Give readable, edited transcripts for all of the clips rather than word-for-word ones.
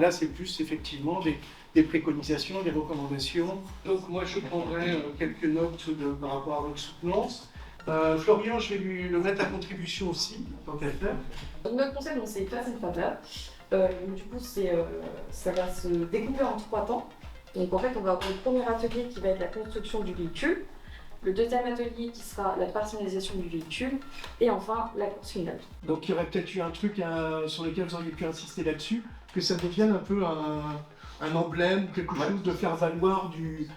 Là, c'est plus effectivement des préconisations, des recommandations. Donc moi, je prendrai quelques notes par rapport à votre soutenance. Florian, je vais le mettre à contribution aussi, tant qu'à faire. Notre concept, c'est Class and Fab Lab. Du coup, ça va se découper en 3 temps. Donc en fait, on va avoir le premier atelier qui va être la construction du véhicule, le deuxième atelier qui sera la personnalisation du véhicule, et enfin la course finale. Donc il y aurait peut-être eu un truc sur lequel vous auriez pu insister là-dessus, que ça devienne un peu un emblème, quelque chose de faire valoir du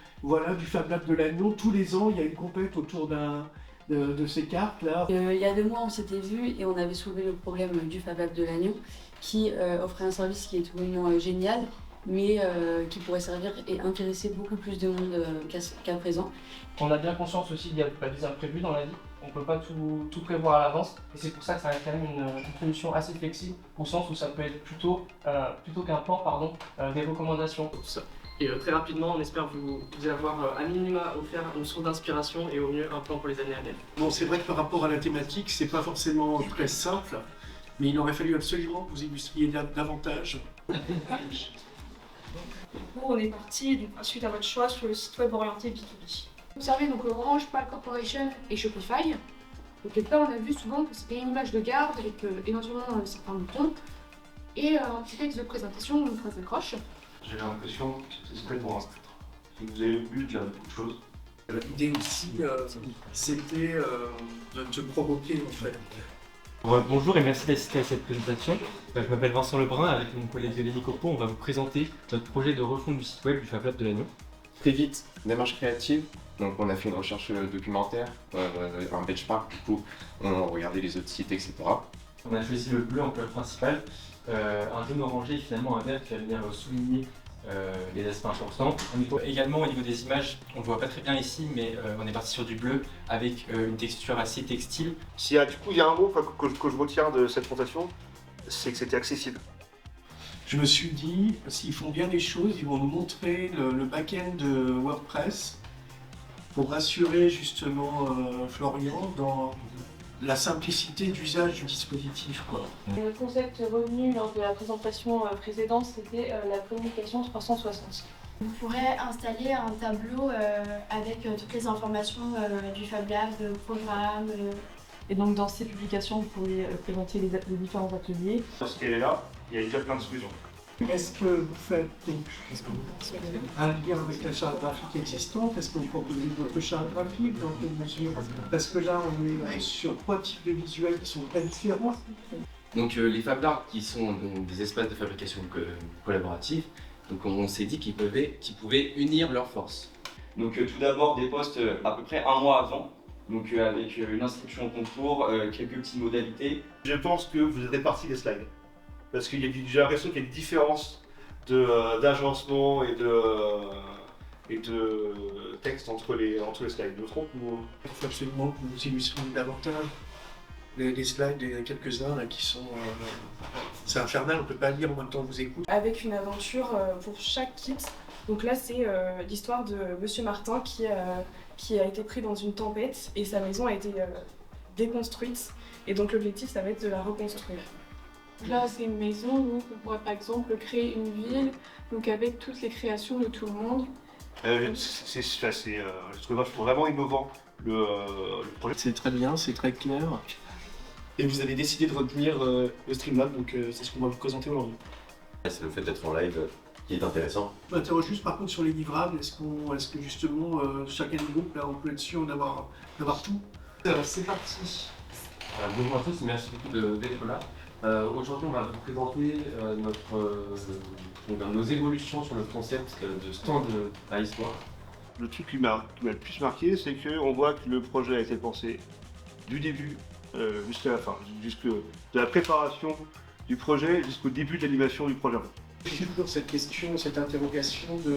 Fab Lab de Lannion. Tous les ans, il y a une compète autour de ces cartes-là. Il y a 2 mois, on s'était vu et on avait soulevé le problème du Fab Lab de Lannion, qui offrait un service qui est tout bonnement génial, mais qui pourrait servir et intéresser beaucoup plus de monde qu'à présent. On a bien conscience aussi qu'il y a des imprévus dans la vie, on ne peut pas tout prévoir à l'avance, et c'est pour ça que ça reste quand même une solution assez flexible, au sens où ça peut être plutôt qu'un plan, des recommandations. Et très rapidement, on espère vous avoir à minima offert une source d'inspiration et au mieux un plan pour les années à venir. Bon, c'est vrai que par rapport à la thématique, c'est pas forcément très simple, mais il aurait fallu absolument que vous illustriez davantage. On est parti suite à votre choix sur le site web orienté B2B. Observez donc Orange, Pal Corporation et Shopify. Donc là, on a vu souvent que c'était une image de garde avec éventuellement certains boutons et un petit texte de présentation ou une phrase d'accroche. J'ai l'impression que c'était pour un titre. Si vous avez vu, il y a beaucoup de choses. L'idée aussi, c'était de te provoquer en fait. Bonjour et merci d'assister à cette présentation. Je m'appelle Vincent Lebrun, avec mon collègue Lénie Copo, on va vous présenter notre projet de refonte du site web du Fab Lab de Lannion. Très vite, démarche créative. Donc on a fait une recherche documentaire, un benchmark, du coup on regardait les autres sites, etc. On a choisi le bleu en couleur principale, un jaune orangé et finalement un vert qui va venir souligner les aspects importants. Également au niveau des images, on ne le voit pas très bien ici, mais on est parti sur du bleu avec une texture assez textile. S'il y a, du coup, il y a un mot que je retiens de cette présentation, c'est que c'était accessible. Je me suis dit, s'ils font bien les choses, ils vont nous montrer le back-end de WordPress pour rassurer justement Florian dans la simplicité d'usage du dispositif, quoi. Le concept revenu lors de la présentation précédente, c'était la communication 360. On pourrait installer un tableau avec toutes les informations du Fab Lab, programme. Et donc dans ces publications, vous pourriez présenter les différents ateliers. Parce qu'elle est là, il y a déjà plein de solutions. Est-ce que vous faites un lien avec la charte graphique existante? Est-ce que vous proposez votre charte graphique dans quelle mesure? Parce que là, on est sur 3 types de visuels qui sont très différents. Donc les Fab Labs qui sont donc, des espaces de fabrication collaboratifs, donc on s'est dit qu'ils pouvaient unir leurs forces. Donc tout d'abord des posts à peu près un mois avant, donc avec une inscription au concours, quelques petites modalités. Je pense que vous êtes répartis les slides. Parce que j'ai l'impression qu'il y a une différence d'agencement et de texte entre les slides. Je me trompe ou... Il faut absolument que vous illustriez davantage les slides, il y en a quelques-uns là qui sont... c'est infernal, on ne peut pas lire en même temps que vous écoutez. Avec une aventure pour chaque kit. Donc là, c'est l'histoire de Monsieur Martin qui a été pris dans une tempête et sa maison a été déconstruite. Et donc l'objectif, ça va être de la reconstruire. Là, c'est une maison, donc on pourrait par exemple créer une ville, donc avec toutes les créations de tout le monde. Je trouve vraiment innovant le projet. C'est très bien, c'est très clair. Et vous avez décidé de retenir le Streamlab, donc c'est ce qu'on va vous présenter aujourd'hui. C'est le fait d'être en live qui est intéressant. Je m'interroge juste par contre sur les livrables. Est-ce que justement, chacun des groupes, là, on peut être sûr d'avoir tout? Alors c'est parti. Bonjour à tous, merci beaucoup d'être là. Aujourd'hui, on va vous présenter nos évolutions sur le concept de stand à histoire. Le truc qui m'a le plus marqué, c'est qu'on voit que le projet a été pensé du début jusqu'à la fin, de la préparation du projet jusqu'au début de l'animation du projet. Sur cette question, cette interrogation de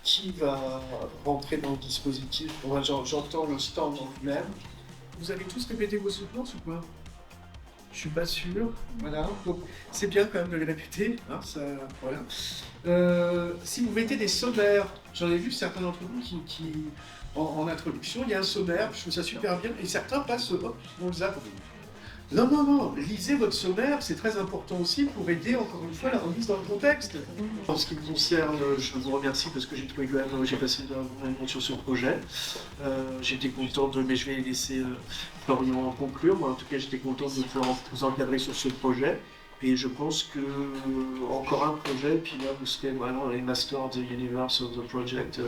qui va rentrer dans le dispositif. Moi, j'entends le stand en lui-même. Vous avez tous répété vos soutenances ou pas? Je suis pas sûr. Voilà. Donc, c'est bien quand même de les répéter. Hein, ça, voilà. Si vous mettez des sommaires, j'en ai vu certains d'entre vous qui en introduction, il y a un sommaire, je trouve ça super bien, et certains passent, hop, on le zappe. Non, lisez votre sommaire, c'est très important aussi pour aider encore une fois la remise dans le contexte. En ce qui me concerne, je vous remercie parce que j'ai trouvé quand même, j'ai passé un bon moment sur ce projet. J'étais content mais je vais laisser Florian conclure. Moi, en tout cas, j'étais content de pouvoir vous encadrer sur ce projet. Et je pense que encore un projet, puis là vous serez vraiment les Masters of the Universe of the Project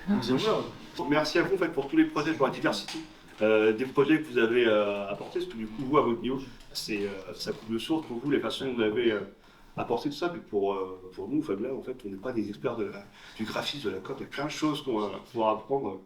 in the World. Merci à vous en fait, pour tous les projets, pour la diversité des projets que vous avez apportés, parce que du coup, vous, à votre niveau, ça coule de source pour vous, les façons dont vous avez apporté tout ça. Mais pour nous, Fab Lab, en fait, on n'est pas des experts du graphisme, de la code, il y a plein de choses qu'on va pouvoir apprendre.